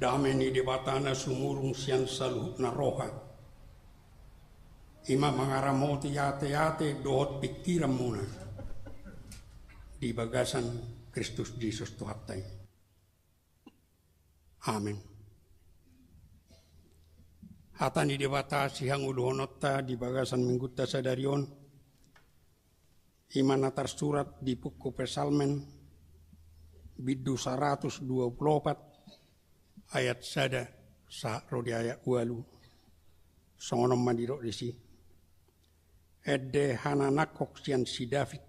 dameni debatana sumurung sian saluhut na roha. Ima mangaramoti yate-yate dohot pikiran muna. Di bagasan Kristus Yesus Tuhattai. Amin. Hatani debata sihang uluhonotta di bagasan minggutta sadarion. Ima natar surat di buku Pesalmen biddu 124 ayat sada sa rodi ayat walu songonom mandiro desi edde hananakok sian si David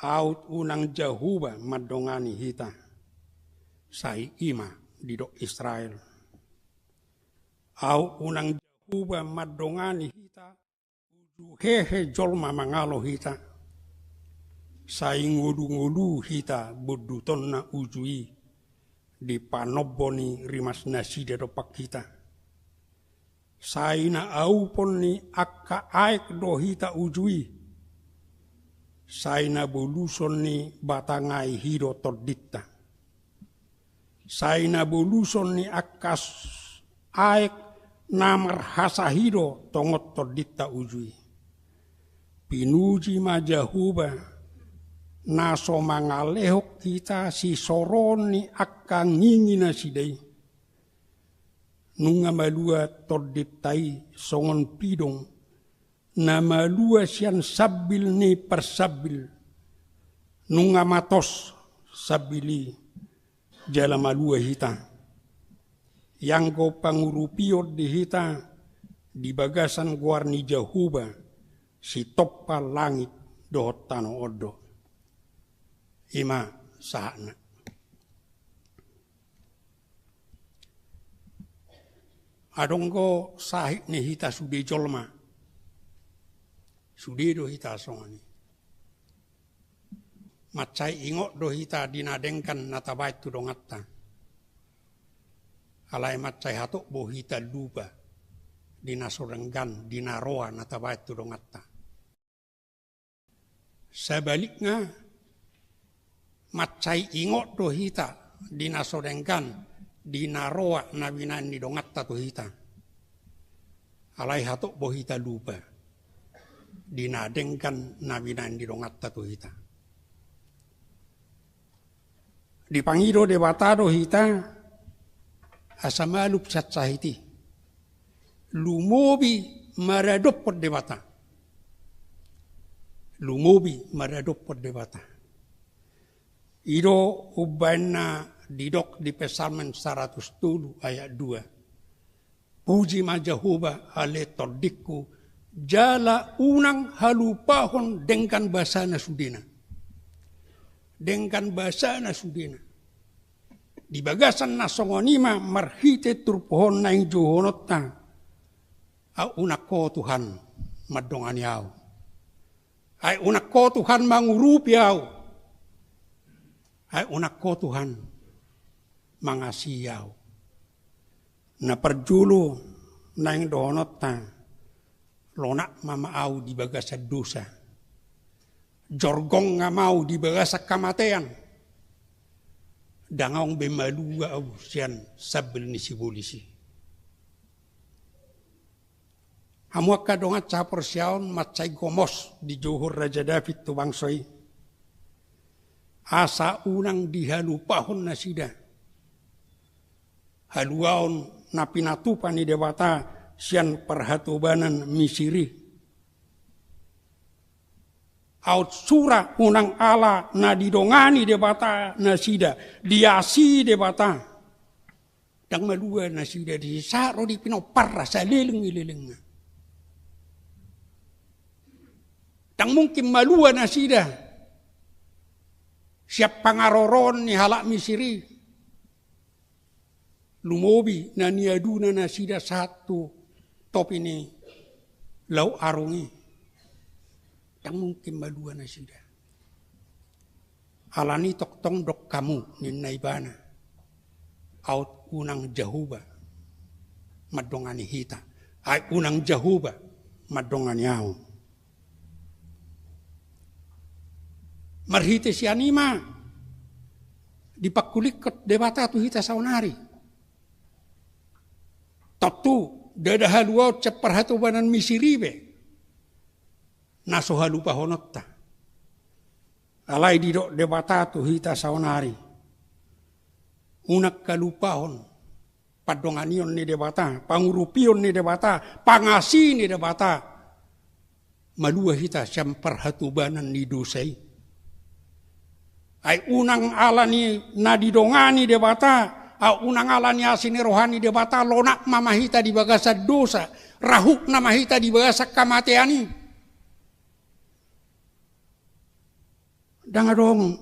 aut unang Jahuba madongani hita sai ima didok Israel au unang Jahuba madongani hita hehe jolma mangalo hita sai ngudu-ngudu hita buduton na ujui di panoboni rimas nasi dedopak hita sai na aupon ni akka aek do hita ujui sai na boluson ni batangai hiro todita sai na boluson ni akas aek namar hasa hiro tongot todita ujui pinuji majahuba naso mangalehok kita si soroni akan ngingina sidai nunga malua toditai songon pidong na malua sian sabil ni persabil nunga matos sabili jala malua hita yang ko pangurupiot di hita di bagasan guarni Jahuba si toppa langit dohot tano odo ima sahana adongko sahik ni hita sude jolma sude do hita songani macai ingok do hita dinadengkan natabait tu dongatta alai macai hatok bo hita lupa dinasorenggan dinaroa natabait tu dongatta sebaliknya macai ingot do hita dinasorenggan dinaroa nabinan ni dongatta tu hita alai hatok bo hita lupa dinadengkan nabinan di dongatta tu hita dipangiro debatado hita asamalup satsahiti lumobi maradopot debata lumobi maradopot debata Ido ubana didok di Pesalmen 107 ayat 2. Puji majahuba ale tordikku jala unang halupahon dengkan basana sudina. Dengkan basana sudina. Di bagasan nasongonima marhite turpohon naing johonota. Au unako Tuhan madongan yau. Ai unako Tuhan mangurupi yau. Ai unako Tuhan mangasihi yau. Na perjulu naing dohonota lonak mama au di bagasa dosa. Jorgong nga mau di bagasa kamatean. Dangaong bemalua au sian sabil nisi polisi. Hamuak kadongat capor siaon macai gomos di Johor Raja David tu bangsoi. Asa unang dihalupahon nasida. Haluaon napinatupan ni dewata sian perhatubanan misiri. Aut surah unang ala na didongani debata nasida. Diasi debata. Dang malua nasida di saro di pinoparra sa leleng-leleng. Dang mungkin malua nasida. Siap pangaroron ni halak misiri. Lumobi na niaduna nasida satu top ini lau arungi. Yang mungkin malua nasida. Alani toktong dok kamu ninaibana. Aut unang Jahuba madongani hita. Ay unang Jahuba madongani yau. Marhite si anima Dipakulikot debata tu hita saunari. Tatu dada haluaut ceparhatubanan misiribe. Naso halupa honotta. Alai didok debata tu hita saunari. Unak kalupahon. Padonganion ni debata. Pangurupion ni debata. Pangasi ni debata. Malua hita semparhatubanan ni dosai. Ay unang alani nadidongani debata, unang alani asini rohani debata, lonak mamahita di bagasa dosa, rahuk namahita di bagasa kamatiani. Dangadong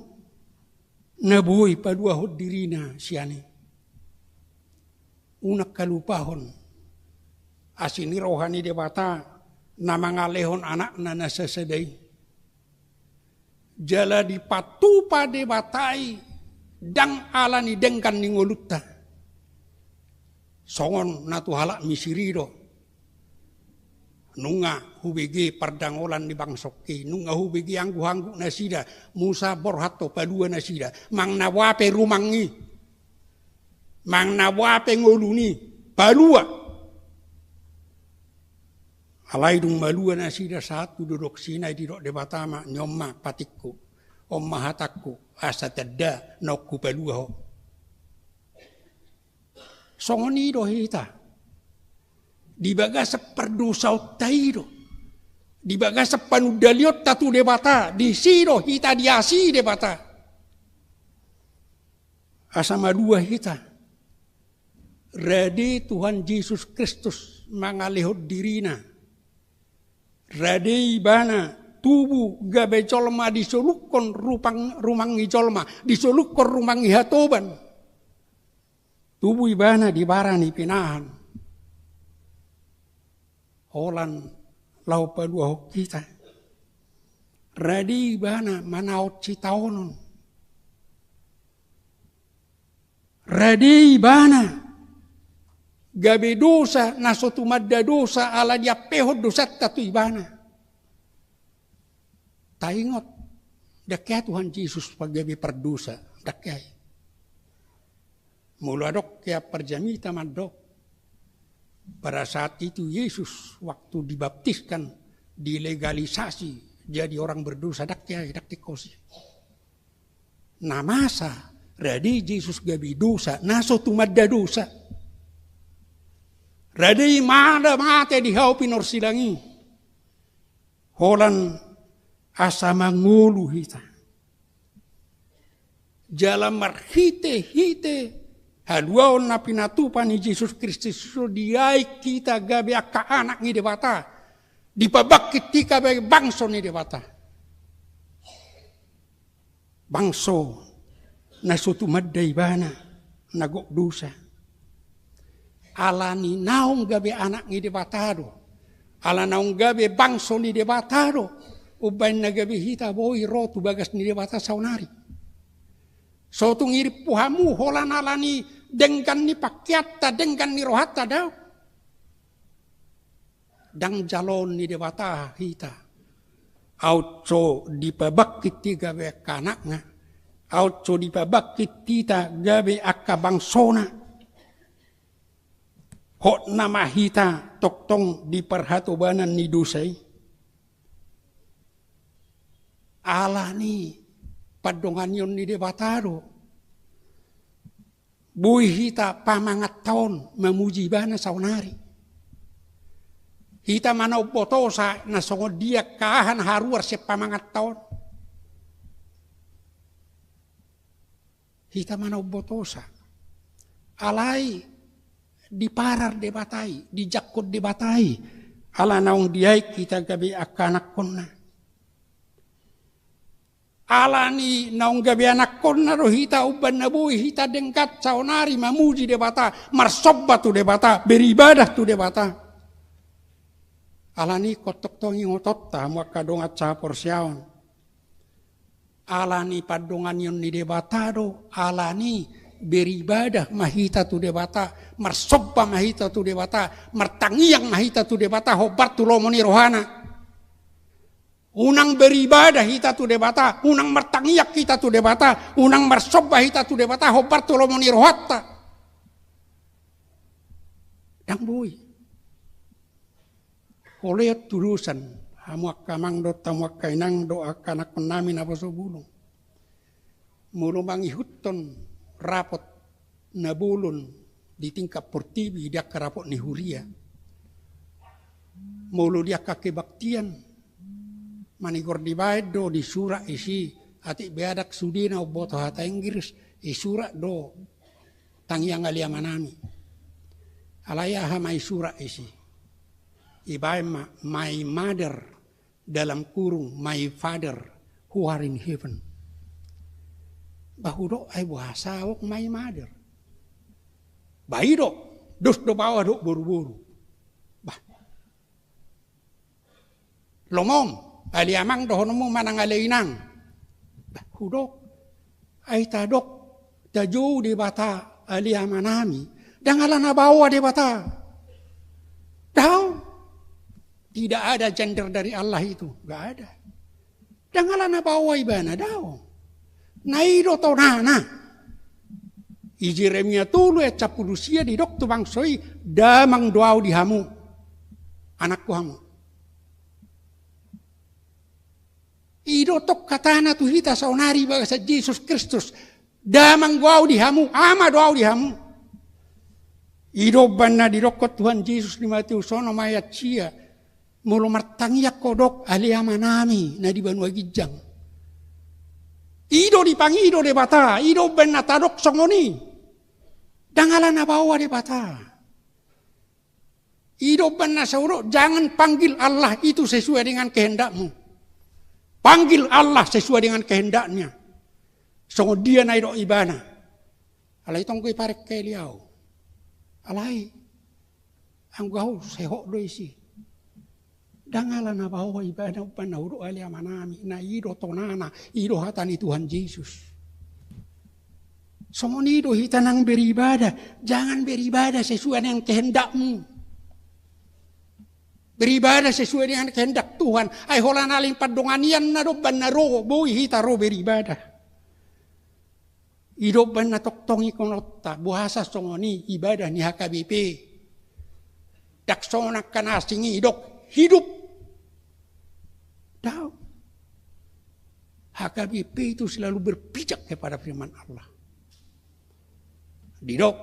nabuhi padua hod dirina siani. Unak kalupahon, asini rohani debata, namangalehon anak na nasasadai. Jala di patupa debatai dang alani dengkan ningolutta. Songon natu halak misirido. Nunga hubege pardangolan di bangsokke. Nunga hubege anggu-anggu nasida. Musa borhato padua nasida. Mang nawape rumangi. Mang nawape ngoluni. Padua. Alaidung malua nasida satu duduk sinai didok debatama nyomma patikku omma hatakku asa tadda nokku palua ho. Songoni do hita. Dibaga seperdosa utaido. Dibaga sepanudaliot tatu debata di siro hita diasi debata. Asa malua hita. Radi Tuhan Yesus Kristus mangalehot dirina. Radei bana tubuh gabe colma disolukon rumangi colma disolukon rumangi hatoban tubuh ibana dibarani pinahan holan lau padua hok kita radei bana manaot citaonon radei bana gabe dosa nasotu madda dosa ala dia pehod dosa tatu ibana. Taingot dakya Tuhan Yesus pagabe perdosa dakya. Mula dok kaya perjamita madok. Pada saat itu Yesus waktu dibaptiskan dilegalisasi jadi orang berdosa dakya kosi. Namasa radi Yesus gabe dosa nasotu madda dosa. Radai mada mate di hau pinor silangi. Holan asa mangulu hita. Jalan marhite hite. Haluaon na pinatupan ni Yesus Kristus. Diai kita gabe akka anak ni debata. Dipabakit tika bagi bangso ni debata. Bangso. Nasutu madday bana. Nagok dosa. Alani naong gabe anak ni debatado. Ala naong gabe bangso ni debatado. Ubain na gabe hita boy rotu bagas ni debata saunari. So tung irip puhamu holan alani dengkan ni pakyata dengkan ni rohata daw. Dang jalon ni debata hita. Autso dipabakit ti gabe kanakna. Autso dipabakit tita gabe akka bangsona. Hot nama hita toktong di perhatobanan ni dosai. Ala ni padonganion ni debatado. Bui hita pamangat taon memuji bana saunari. Hita mana botosa na songo dia kahan haruar se pamangat taon. Hita mana botosa. Alai diparar debatai, dijakut debatai. Ala naung diai kita gabi akanak konna. Ala ni naung gabi anak konna ro hita uban nabui hita dengkat saunari mamuji debata, marsobba tu debata, beribadah tu debata. Ala ni kotok tongi ngotot ta muaka dongat capor siaon. Ala ni padongan yon ni debata do, ala ni beribadah mahita tu debata, marsobba mahita tu debata, martangiang mahita tu debata, hobat tu lomoni rohana. Unang beribadah hita tu debata, unang mertangiak kita tu debata, unang mersobah hita tu debata, hopar tu lomoni rohatta. Dang bui. Oleh turusan, hamuak kamang do tamuak kainang do akanak menamin apa sobulong. Mulu mangihutton rapot nabulun di tingkat portibi dia kerapot ni huria. Mulu dia kakebaktian. Manigor di do di surat isi ati beadak sudina boto hata Inggris surat do tangiang alia manami alaya hamai surat isi ibai my mother dalam kurung my father who are in heaven bahu do ai bahasa wok my mother bayi do dos do bawah do buru-buru bah lomom ali amang dohonomu manang aleinang. Hudok ay tadok tajo di bata ali amanami. Dangalan na bawa di bata. Daw. Tidak ada gender dari Allah itu. Gak ada. Dangalan na bawa ibana daw. Naido to nana. Ijiremnya tulu ya capulusia di dok tu bangsoi damang doau di hamu. Anakku hamu. Ido tok katana tu hita saunari bagasa Yesus Kristus. Damang doau di hamu, ama doau di hamu. Ido banna di rokot Tuhan Yesus di Matius sono mayat cia. Mulu martangiak kodok ali amanami na di Banua Gijang. Ido dipangido de bata, ido banna tadok songoni. Dangalan na bawa de bata. Ido banna sauro jangan panggil Allah itu sesuai dengan kehendakmu. Panggil Allah sesuai dengan kehendaknya. Songo dia naik do ibana. Alai tong kui parek ke liau. Alai. Anggau sehok do isi. Dangala na bawa ibana upana uru ali amanami. Na ido tonana. Ido hatani Tuhan Yesus. Songo nido hitanang beribadah. Jangan beribadah sesuai dengan kehendakmu. Beribadah sesuai dengan kehendak Tuhan. Ay holan aling padonganian na doban na ro. Boy hita ro beribadah. Idoban na toktongi konotta. Buhasa songoni ibadah ni HKBP. Daksonak kanasingi idok hidup. Tahu. HKBP itu selalu berpijak kepada firman Allah. Didok.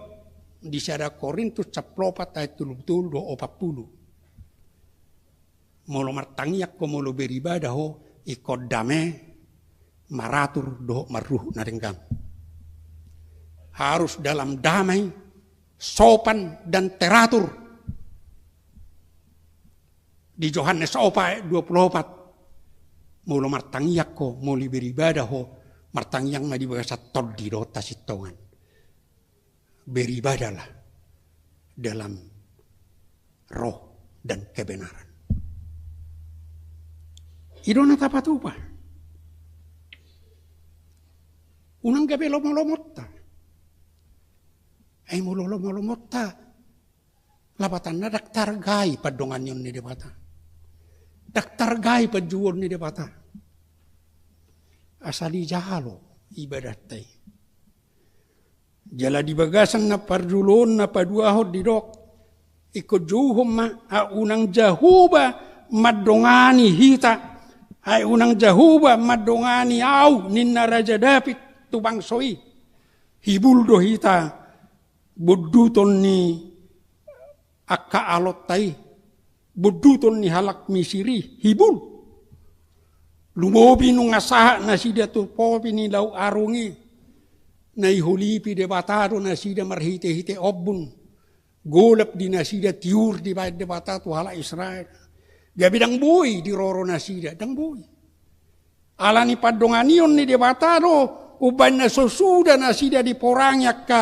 Di sada Korintus 10 ayat 30 40. Molo martangiak ko molo beribadah ho ikod dame maratur do maruh naringgang. Harus dalam damai, sopan dan teratur. Di Yohanes 4 ayat 24. Molo martangiak ko molo beribadah ho martangiang na di bagasa tol di do tasitongan. Beribadahlah dalam roh dan kebenaran. Idona tapatupa. Unang gabi lomolomotta. Ay mulolomolomotta. Labatan na daktar gai padongan yun ni debata. Daktar gai pajuon ni debata. Asali jahalo ibadat tay. Jala di bagasan na parjulon na paduahod di dok. Iko juhom ma unang jahuba madongani hita. Ay unang jahuba madongani au ninna Raja David tubang soi. Hibul do hita buduton ni akka alot tai. Buduton ni halak misiri hibul. Lumobi nung asaha na sida tu popi ni lau arungi. Na ihulipi de batado na sida marhite-hite obun. Golap di na sida tiur di bayad de batado hala Israel. Gabi dang boy di roro nasida, dang boy. Alani padonganion ni debatado, uban na sosuda nasida di porangyak ka,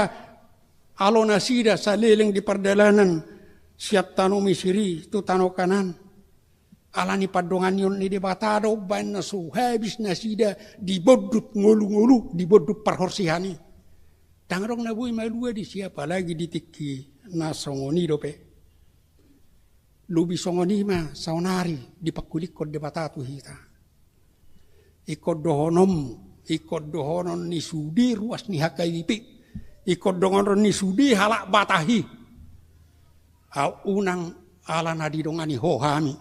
alo nasida sa leleng di pardalanan, siap tano misiri, tu tano kanan. Alani padonganion ni debatado, uban na so habis nasida di bodut ngulu-ngulu, di bodut parhorsihani. Tangrong na boy malua di siapa lagi di tiki nasongoni dope. Lubi songoni ma saunari di pakulikod de batatu hita. ikod dohonon ni sudi ruas ni hakaipi, ikod dohonon ni sudi halak batahi, au unang ala na didongani hohami,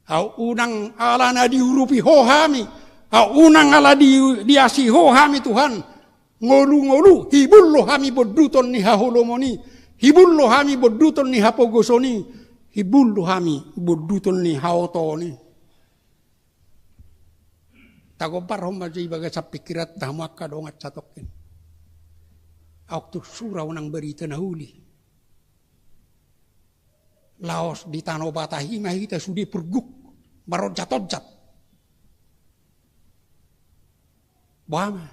au unang ala na diurupi hohami, au unang ala diasi hohami Tuhan, ngolu hibullo hami boduton ni haholomoni, hibullo hami boduton ni hapogosoni, hibullo hami boduton ni haotoni. Tagompar homma jai baga sapikirat tahamaka dongat satokin. Waktu surau nang berita nahuli. Laos di tanah batahi mah kita sudi perguk barojat-ojat. Bama.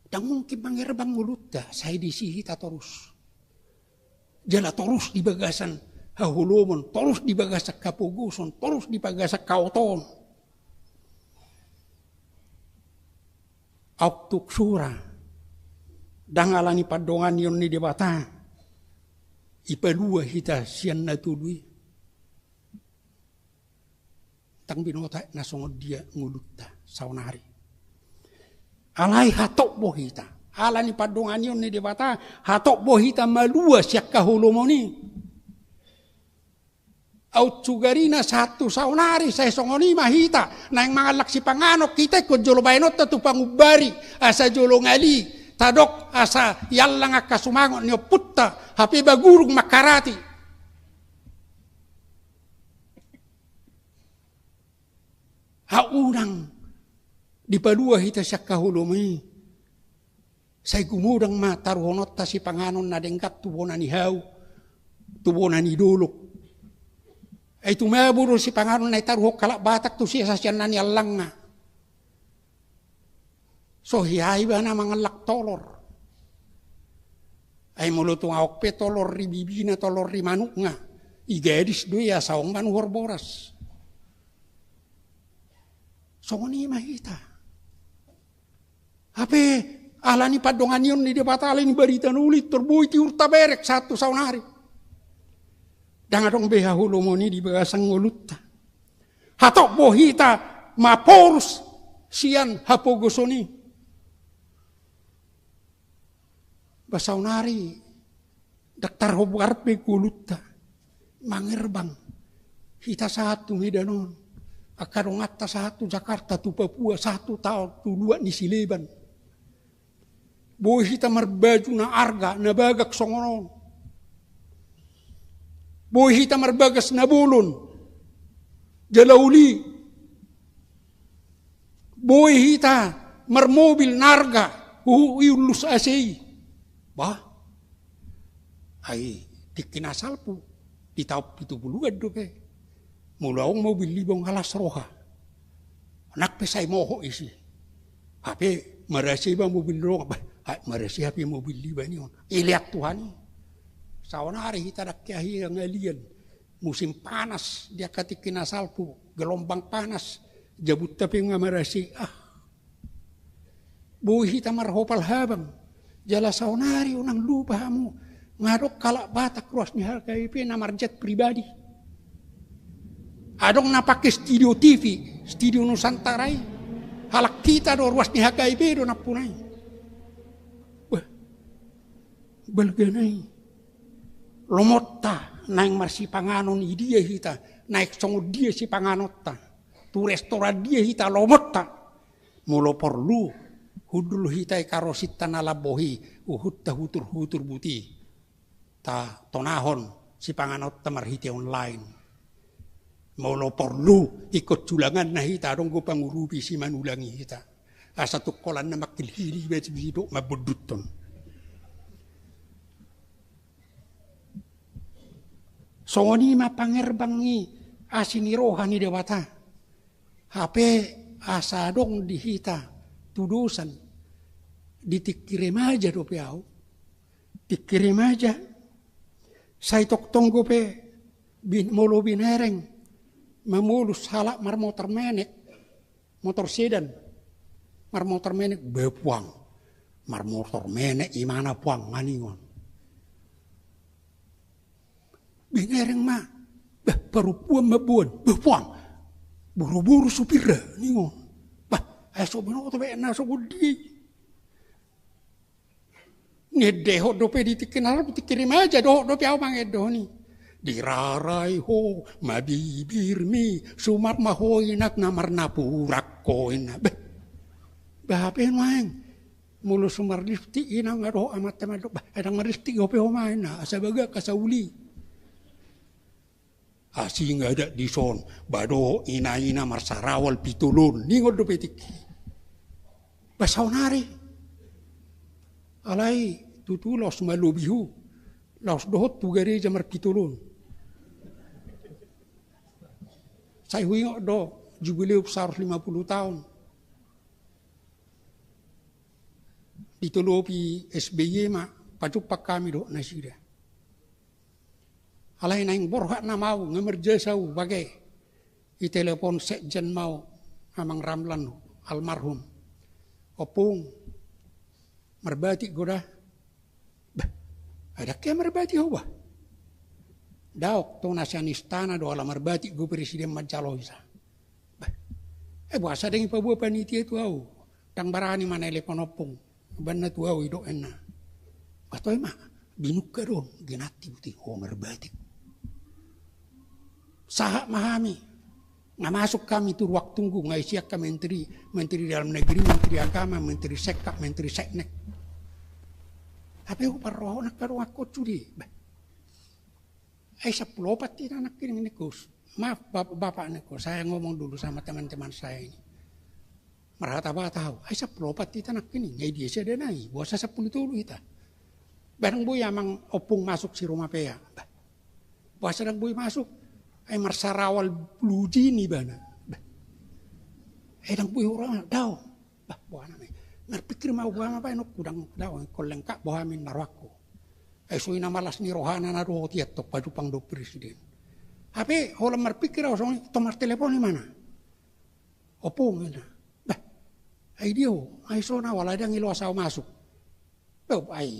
Dan mungkin pangerbang mulutda saya disihita terus. Jala terus di bagasan hahulomon, terus di bagasak kapuguson, terus di bagasak kauton. Auktuk sura, dangalani padongan yon ni debata, ipalua hita sian natului. Tang binota nasongod dia ngulutta saunari. Alai hatok bohita, alani padongan yon ni debata, hatok bohita malua siak kahulomoni. Au sugarina satu saunari saya songoni mahita na yang mga laksi panganok kita ko jolo bainot tu pangubari asa jolo ngali tadok asa yallang akasumangot nyo putta hapi bagurung makarati haunang di padua hita siya kahulumi saya gumudang mataruhonot ta si panganon na dengkat tubonan ni hau tubonan ni dolok. Ay tumaburo si pangaron na itaruhok kalak batak to siya sa siyan na niyalang nga. So hiyay ba na mga laktolor? Ay mulutong awak pe tolor ribibi na tolor rimanuk nga. Igedis do ya saong manuhor boras. So ni mahita. Hape alani padongan yun ni debatala ni barita nulit terbuy ti urtaberek satu saunari. Dangadong beha hulumoni di bagasang ngulutta. Hatok bohita maporus sian hapogosoni. Basaunari daktar hobarpe kulutta. Mangerbang. Hita satu hidanon. Akadong atta satu Jakarta tu Papua satu tahun tu dua ni Sileban. Bohita marbaju na arga na bagak songonon. Boy hita marbagas na bulon, jalauli. Boy hita marmobil narga, uyulus asay. Bah, ay tikinasal po, ditawap itu bulugan do pe. Mula ang mobil libong halas roha. Anak pesay moho isi. Hape marasi ba mobil roha? Ay marasi hape mobil liban yun. Iliat Tuhan yun. Sawanari hita dakyahi ang alien. Musim panas dia katikin asalpu. Gelombang panas. Jabut tapi nga marasi. Buhi hita marhopal habang. Jala sawanari unang lupa mo. Ngadok kalak batak ruas ni HKIP na marjet pribadi. Adong napake studio TV. Studio Nusantarai. Halak kita do ruas ni HKIP do napunay. Wah. Balganay. Lomotta naing marsi panganon dia hita naik songod dia si panganotta tu restoran dia hita lomotta mulo perlu hudul hita karosit tanalabohi uhutta hutur buti ta tonahon si panganotta marhiti online mulo perlu ikut culangan na hita dong go pangurupi si manulangi hita asa tukolan na makilhili bet bidok mabuduton. Songoni mapangerbangi asinirohan ni dewata. Hape asadong dihita tudusan. Ditikirim aja do piau. Dikirim aja. Say toktong go pe molo binereng. Mamulus halak marmotor menek. Motor sedan. Marmotor menek bepuang. Marmotor menek imana puang nganingon. Binereng mah Parupuan mabuan. Puang. Buru-buru supir nih ngomong. So binoto be na so gudi. Ngedeho dope ditikinal tikirim aja dope au mangedo ni. Dirarai ho mabibir mi sumat mahoinak namar napurak koina. Bapen maeng. Mulu sumar lifti inang ado amat temadok. Adang maristi gope ho maena asabaga kasauli. Asing ada di son bado ina marsarawal pitulun ningod dope tiki. Basaunari. Alai tutu los malubihu. Los dohot tu gereja marpitulun. Saya huingok do jubileu 150 tahun. Ditulupi SBY ma pacupak kami do nasida. Alai naing borhak na mau ngemerjesau bagai. I telepon sekjen mau amang Ramlan almarhum. Opung merbati goda. Ada kaya merbati hawa. Daok to nasionistana do ala merbati go presiden Majaloisa. Buasa dengan pabuah panitia tu au. Tang barani mana telepon opung. Banna tu au ido enna. Batoi mah binuka do genati buti ho merbati. Sahak mahami. Nggak masuk kami itu ruang tunggu nggak siap ke menteri dalam negeri, menteri agama, menteri sekap, menteri seknek. Tapi aku perlu nak baru aku curi. Sepuluh pati anak ini nikus. Maaf bapak nikus, saya ngomong dulu sama teman-teman saya ini. Merata-bata tahu. Sepuluh pati anak ini nggak dia sedenai. Buasa 10 dulu kita. Barang boy amang opung masuk si rumah pea. Buasa sedang boy masuk. Marsarawal bluji ni bana. Dang puy orang daw. Buana me. Ngarpikir mau buana pa enok kudang daw kolengka bohamin narwako. Suy na malas ni rohana na do tiat tok pajupang do presiden. Hape holam marpikir song tomar telepon ni mana? Opong na. Dio, so na wala dang ilo asaw masuk.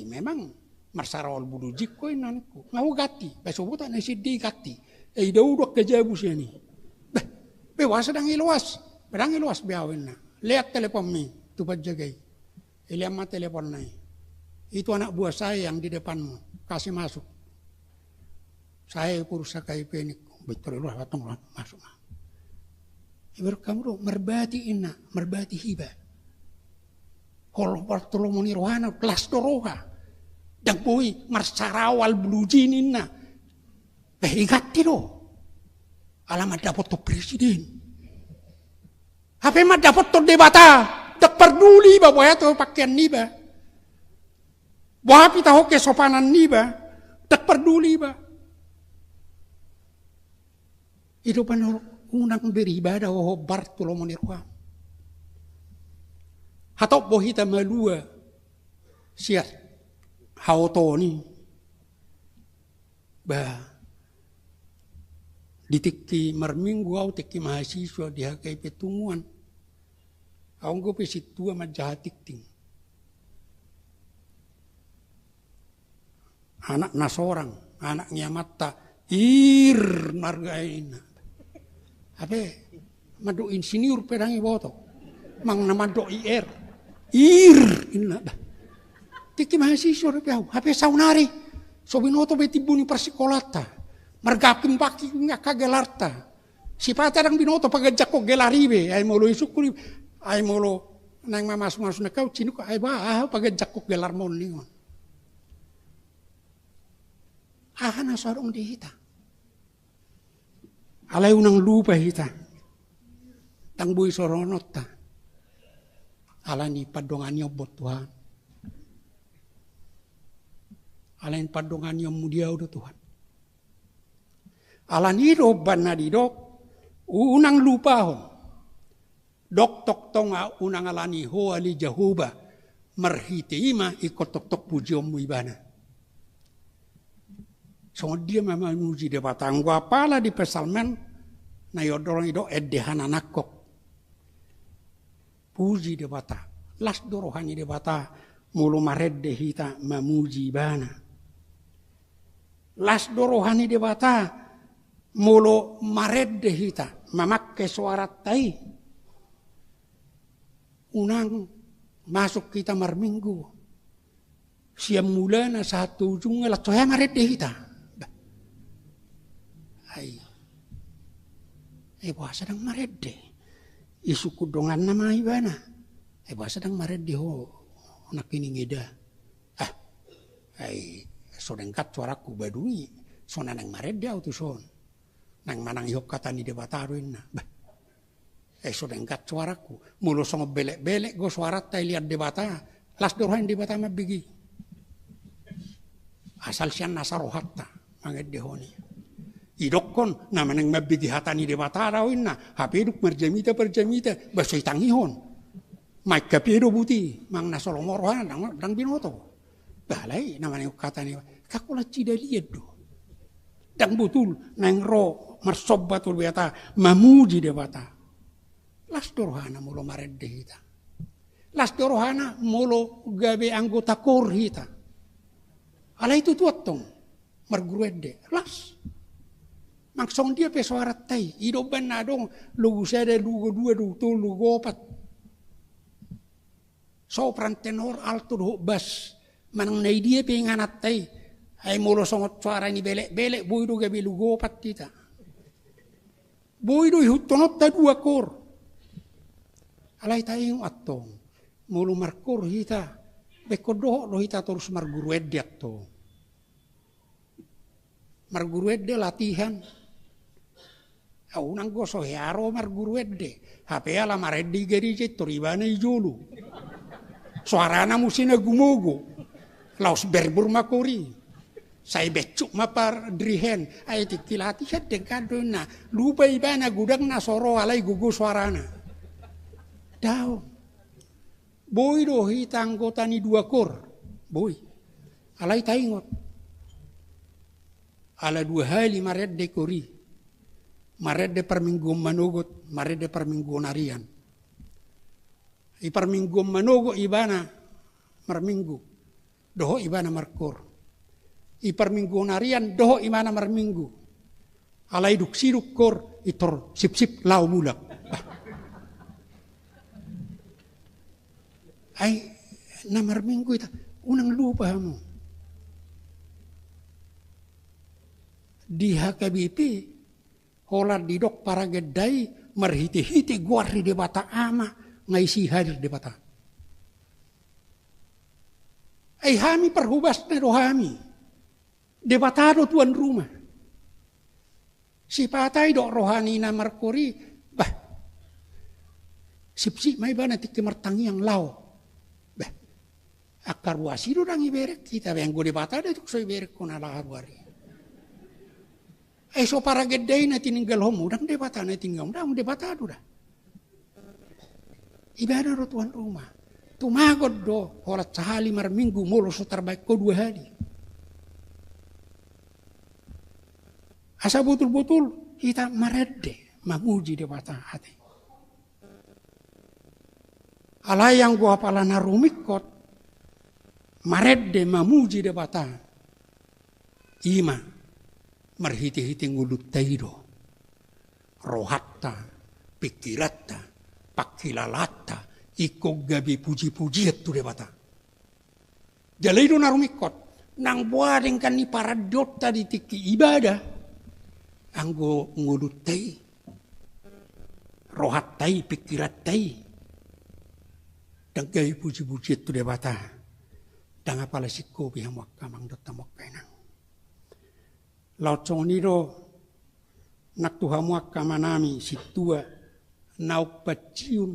Memang marsarawal bluji ko inanku. Ngau gati. Besobutan na si di gati. Daw dok kejabu siya ni. Bewas sedang iluas. Pedang iluas biawin na. Lihat telepon mi. Tupad jagay. Iliam ma telepon na. Itu anak buah saya yang di depanmu. Kasih masuk. Saya kursa kay penik. Betul lah batong lah masuk. Ibarat kamu do merbati ina. Merbati hiba. Kalau bertolong muni rohana. Kelas doroha. Dan bui marsarawal blujin ina. Igati do. Alamat dapat to presiden. Apa mat dapat to debata. Tak peduli ba boya to pakaian ni ba. Boha pita hoke sopanan ni ba. Tak peduli ba. Itu pan unang beribadah ho bartulo monirwa. Hatop bohita malua. Siat. Hautoni. Ba. Ditiki marminggu au tiki mahasiswa dihakai petunguan. Au go pesitua majahatik ting. Anak nasorang, anaknya mata margaina. Ape madu insinyur pedangi boto. Mang nama do inna. Tiki mahasiswa au ape saunari. Sobinoto betibuni persikolata. Margapin paki nga kagelarta. Si patarang binoto pagajak ko gelaribe. Ay molo isukuri. Ay molo nang mamas-mas na kau. Sino ka ay ba pagajak ko gelarmon ningon. Na sarong di hita. Alay unang lupa hita. Tangbuy soronot ta. Alani padongan niyo bot Tuhan. Alain padongan niyo mudiaw do Tuhan. Alanido banna di dok, unang lupa ho. Dok tok tonga unang alani ho ali Jehovah marhitiima ikot tok tok pujiom mu ibana. So dia memang muji de batang gua pala di pesalmen na yodorong ido eddehan anakok. Puji de bata, las dorohani de bata mulu maredde hita mamuji ibana. Las dorohani de bata Mulo maredde hita, mamakke suara tai. Unang masuk kita marminggu. Siang mulana satu ujungnya lah coya maredde hita. Bahasa dang maredde. Isuku dongan nama ibana. Bahasa dang maredde ho. Nak ini ngeda. Sodengkat suaraku badui. Sona nang maredde auto son. Nang manang ihok kata ni debataruin na. Sodengkat suaraku. Mulo songo belek-belek go suara tay liat debata. Las dorhain debata mabigi. Asal sian nasarohatta. Manged dehoni. Idokon na manang mabigi hata ni debata rawin na. Hapeduk merjamita perjamita. Basoy tangihon. Maik kapido buti. Mang nasolomorohan dang binoto. Balay na manang kata ni. Kakulat cida liat do. Dang betul nang ro marsobatul biata mamuji debata. Las dorohana mulo maredde hita. Las dorohana mulo gabe anggota kor hita. Ala itu tuatong marguredde. Las. Maksong dia pesuarat tai. Idoban na dong lugu sada lugu dua lugu lugu opat. Sopran tenor alto do bas. Manang na dia penganat tai. Ay mulo songot suara ni belek-belek boy do gabi lugu opat kita. Boy do ihutonot ta dua kor. Alay tayong atong. Mulo markor hita. Bekodoh lo hita terus marguruedde atong. Marguruedde latihan. Unang goso hearo marguruedde. HP ala mareddi gerije toribana ijulu. Suarana musina gumugo. Laos berbur makori. Saya becuk mapar drihen. Ay tikilati siya dengkado na. Lupa ibana gudang na soro alay gugu suarana. Daw. Boy do hita anggota ni dua kor. Boy. Alay taingot. Ala dua hali maredde kori. Maredde per minggu manugot. Maredde per minggu narian. I per minggu manugo ibana marminggu. Doho ibana markor. I per minggu narian doho imana marminggu. Alay duk siduk kor itor sip-sip lau mulak. Ay na marminggu ita unang lupa mo. Di HKBP holar di dok para gedai marhiti-hiti guari debata ama ngaisi hadir debata. Ay hami perhubas na do hami. Debatado tuan rumah. Si patay do rohani na markori. Bah. Sip-sip may ba natik kemertangi yang lau. Bah. Akar wasido dang iberek kita. Yang go debatado tuk so iberek ko na laharwari. So para gedday na tininggal homo. Dang debata na tininggal. Dang debatado dah. Ibadah do tuan rumah. Tumagod do. Holat sahali marminggu. Molo so terbaik ko 2 hari. Asa betul-betul kita maredde, mamuji debata hati. Ala yang gua pala narumikot, maredde mamuji debata. Ima, marhiti-hiti ngulut taido. Rohatta, pikiratta, pakilalatta, ikog gabi puji-pujiat tu debata. Jalaido narumikot, nang buadeng kan ni paradota di tiki ibadah. Anggo ngulut tai, rohat tai, pikirat tai, dan gaya puji-puji itu debata, dan apalah sikko biham wakamang dota mokpenang. Laut songnido nak tuhamu wakamanami situa nauk paciun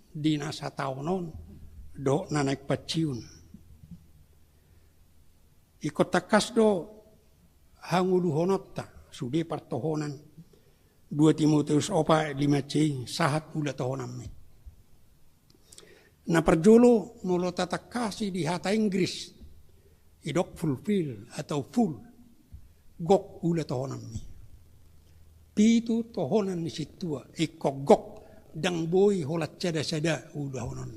di nasa taunon do naik paciun. Ikut takas do hanguluhonota. Sudah pertohonan 2 Timotius 4:5c sahat ula tohonan me. Na perjolo mulo tatak kasih di hata Inggris. Idok fulfill atau full. Gok ula tohonan me. Pitu tohonan ni situa. Ikok gok dang boy holat sada-sada ula honon.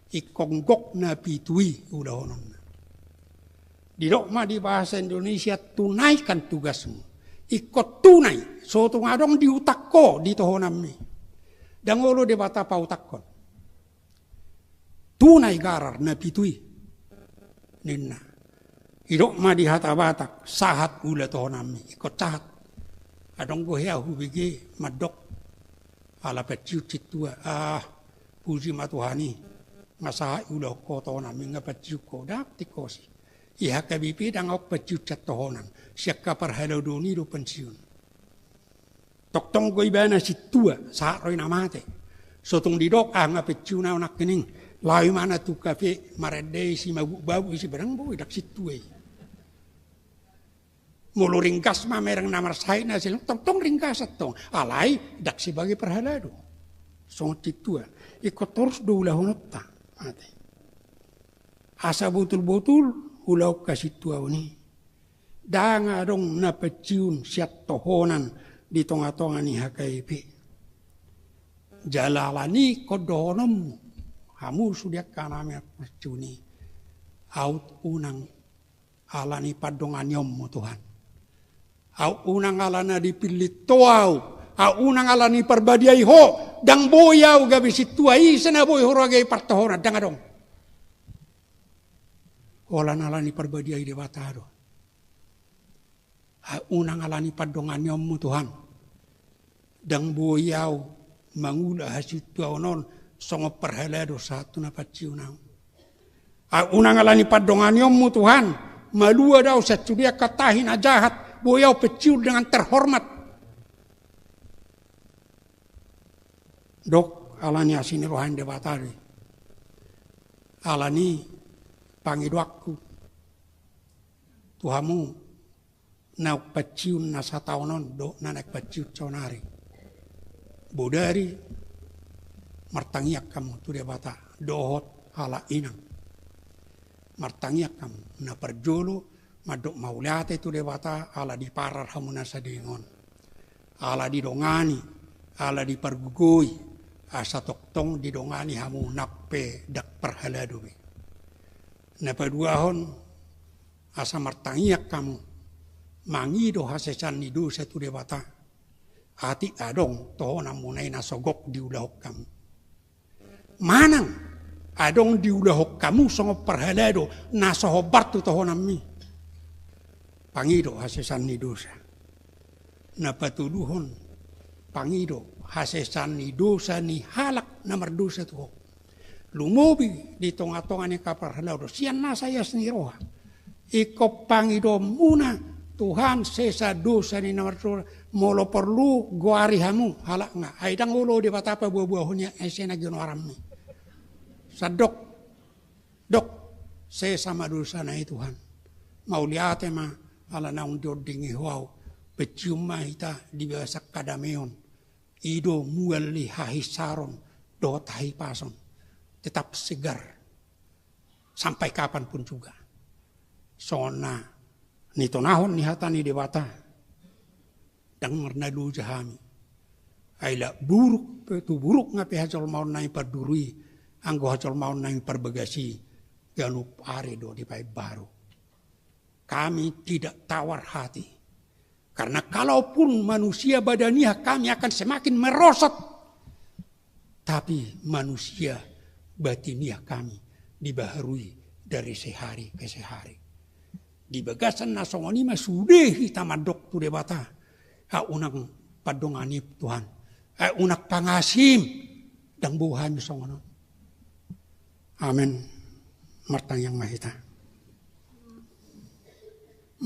Ikok gok na pitui ula honon. Di dok ma di bahasa Indonesia tunaikan tugasmu. ikut tunai. So tungadong di utak ko di tohonam mi. Dangolo de bata pa utak ko. Tunai garar na pitui. Ninna. Idok ma di hata batak sahat ula tohonam mi. Ikut sahat. Adong go hea hubigi madok. Ala peciut citua. Puji matuhani. Ngasaha ula ko tohonam mi ngapeciut ko. Dak tikosi. Iha kabipi dang ok peciut cat tohonan. Siak kapar halodoni do pensiun. Toktong go ibana situa saat roi namate. Sotong didok ngapeciut na onak kening. Lai mana tu kafe marede si mabuk babu isi barang boy dak situe. Mulu ringkas ma mereng namar sai na silong tong ringkas atong. Alai dak si bagi perhalado. Song situa ikut terus do ulah honotta. Mate. Asa betul-betul ulau kasih tua ini, danga dong na peciun siat tohonan di tonga-tonga ni HKIP. Jalalani kodonom, kamu sudah kaname peciuni, out unang alani padongan yom Tuhan. Au unang alana dipilih toau, au unang alani perbadiai ho, dang boyau gabi situai sana boy horogai partohonan danga dong. Walan alani perbadiai de batado. Unang alani padongan yommu Tuhan. Dang boyau mangula hasil tuaonon songo perhelado satu na paciunang. Unang alani padongan yommu Tuhan. Malua daw sa sudia katahin ajahat. Boyau peciul dengan terhormat. Dok alani asini rohan de batado. Alani pangidwakku Tuhamu na paciun na sa taonon do na nagpaciut conari bodari martangiak kamu tu dia bata dohot hala inang martangiak kamu na perjolo madok mauliate tu dia bata ala di parar hamu na sadingon ala di dongani ala di pergugoi asa toktong di dongani hamu nape dak perhaladobe. Na paduahon asa martangiak kamu mangido hasesan ni dosa tu debata ati adong tohonam munai nasogok di ulahok kamu manang adong di ulahok kamu songo perhalado nasohobar tu tohonam mi pangido hasesan ni dosa na patuduhon pangido hasesan ni dosa ni halak namar dosa tu lumobi di tonga-tonga ni kapar halado sian na saya sendiri iko pangido muna Tuhan sesa dosa ni nomor molo perlu goari hamu halak nga aidang ulo di batapa buah-buahnya esena gino aramni sadok dok sesa ma dosa na Tuhan mau liate ma ala naung dodingi huau pecium ma ita di bahasa kadameon ido muali hahisaron do tahi pason tetap segar sampai kapanpun juga. Sona nito nahon ni hatani dewata dang marnadu jahami. Aila buruk tu buruk ngapi hajol mau nai perdurui anggo hajol mau nai perbagasi galup aredo di pai baru. Kami tidak tawar hati. Karena kalaupun manusia badaniah kami akan semakin merosot. Tapi manusia batiniah kami dibaharui dari sehari ke sehari. Di bagasan nasongoni mah sudah kita madok tu debata. Unang padongani Tuhan. Unak pangasim dan buhan songono. Amin. Martang yang mahita.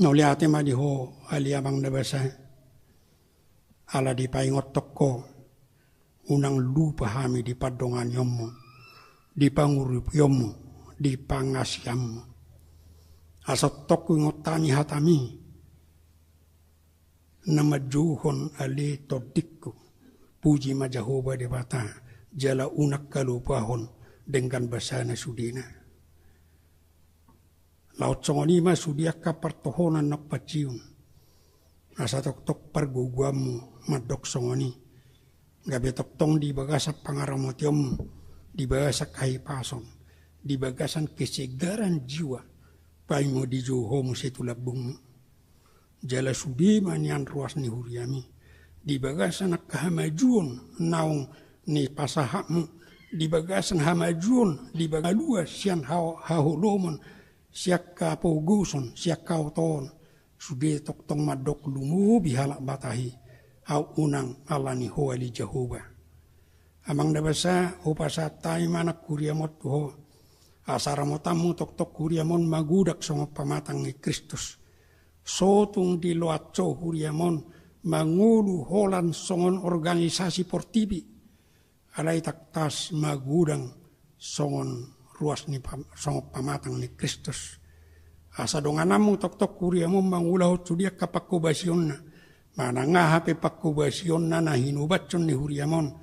Noliate madiho aliabang nabasa. Ala di paingot toko. Unang lupa hami di padongan yomu. Di pangurup yomu, di pangasyammu. Asat toku ngotani hatami. Namajuhon ali todikku. Puji majahoba debata. Jala unak kalupahon dengan basana sudina. Laut songonima sudiak kapartohonan nak pacium. Asa tok perguguamu madok songoni. Gabi tong di bagasak pangaramotiom. Di bagasan kahipason, di bagasan kesegaran jiwa, paimo di joho mo situlabung. jala sudi manian ruas ni huriami. Di bagasan kehamajuan naung ni pasahamu. Di bagasan hamajuan di bagalua sian hahulomon siak kapoguson siak kauton. Sudi tok tong madok lumu bihalak batahi. Au unang alani hoali Jehovah. Amang dabasa upasatay manak kuriamot tuho. Asaramotamu tok kuriamon magudak sama pamatang ni Kristus. Sotung di loatso kuriamon mangulu holan songon organisasi portibi. Alay taktas magudang songon ruas ni songon pamatang ni Kristus. Asa donganamu tok kuriamon mangulah sudia kapakubasyon na. Manangahape pakubasyon na hinubatson ni huriamon.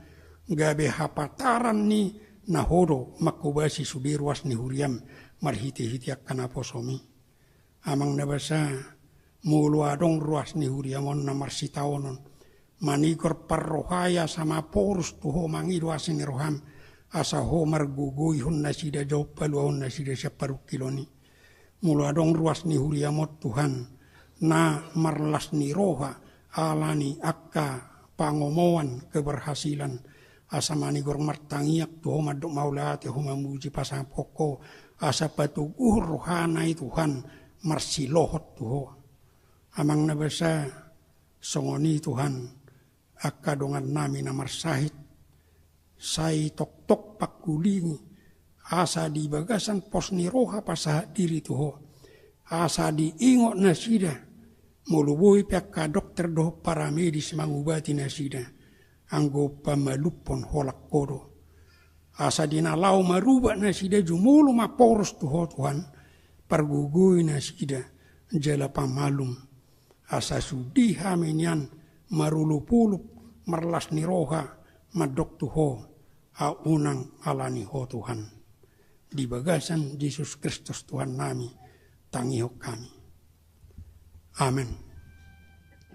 Gabe hapataran ni nahodo makubasi sudi ruas ni huriam marhiti-hiti akan aposomi. Amang nabasa mulu adong ruas ni huriamon na marsitaonon. Manigor parrohaya sama porus tuho mangido asin roham. Asa ho marguguy hun nasida jauh paluahon nasida siaparuk kiloni. Mulu adong ruas ni huriamot Tuhan. Na marlas ni roha alani akka pangomoan keberhasilan. Asa manigor martangiak tuho madok maulati ho mamuji pasang poko. Asa patuguh rohanai Tuhan marsilohot tuho. Amang nabasa songoni Tuhan akka dongan nami na marsahit. Sai tok pakulingi. Asa di bagasan pos ni roha pasah diri tuho. Asa diingot na sida. Muluboy pekka dokter doh paramedis mangubati na sida. Anggo pamalupon holak kodo. Asa dinalau maruba na sida jumulu maporos tuho Tuhan. Perguguy na sida jala pamalum. Asa sudi haminian marulupulup marlas ni roha madok tuho. Aunang alani ho Tuhan. Di bagasan Yesus Kristus Tuhan nami tangihok kami. Amin.